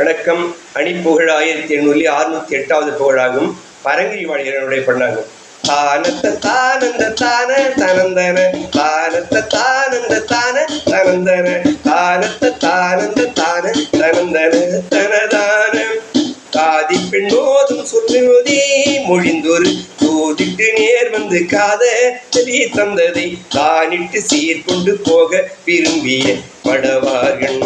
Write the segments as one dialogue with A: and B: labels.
A: வணக்கம். அணிப்புகழ் 1708வது புகழாகும். பரங்கிரி வாழியனுடைய பண்ணாகும். தானந்த தானந்த தான தனந்தன தானந்த தானந்த தான தனந்தன தானந்த தானந்த தான தனந்தன தனதான காதி பெண்ணோதும் சொல்லுவதே மொழிந்தொரு தோதிட்டு நேர் வந்து காதலி தந்ததை தானிட்டு சீர்கொண்டு போக விரும்பிய படவார்கள்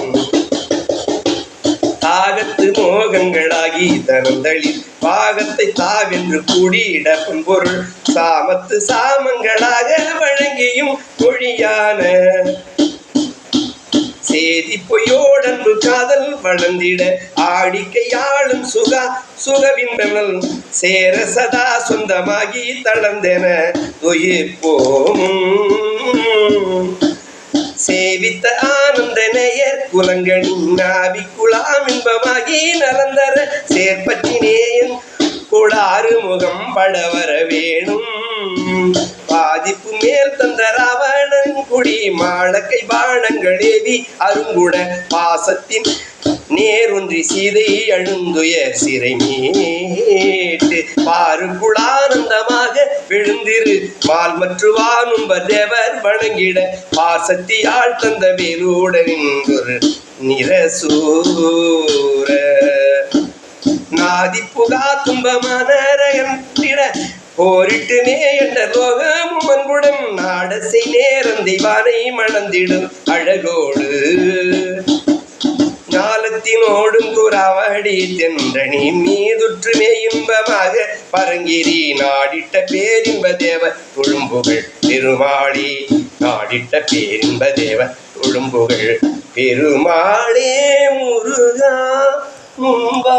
A: தாகத்து மோகங்களாகி தனந்தளில் பாகத்தை தாவென்று கூடியிட பொருள் சாமத்து சாமங்களாக வழங்கியும் மொழியான சேதி பொய்யோடன்பு காதல் வளர்ந்திட ஆடிக்கையாளும் சுகவின்றனல் சேர சதா சொந்தமாகி தளர்ந்தென தொயிர்ப்போம் சேவித்த ஆனந்த நேயர் குலங்களின் நாவி குலாம் இன்பமாகி நலந்தர சேர்பற்றினேயன் கோடாறு முகம் படவர வேணும் பாதிப்பு மேல் தந்த ராவணன் குடி மாளக்கை பாணங்களேவி அருங்குட பாசத்தின் நேரொன்றி சீதை அழுந்துய சிறை மீட்டு பாருக்குளானந்தமாக விழுந்திரு மால் மற்றுவானும்பர் தேவர் வணங்கிட பாசத்தியால் தந்த வேலூடனின் ஒரு நிரசூர நாதி புகா துன்பமான ரகந்திட போரிட்டு நேயண்ட ரோகமும் அன்புடன் நாடசை நேரம் தெய்வானை மணந்திடும் அழகோடு ஞாலத்தினோடும் குறாவடி தென்றனி மீதுற்றுமே இன்பமாக பரங்கிரி நாடிட்ட பேரின்ப தேவ தொழும்புகள் பெருமாளே நாடிட்ட பேரின்ப தேவ தொழும்புகள் பெருமாளே முருகா மும்பா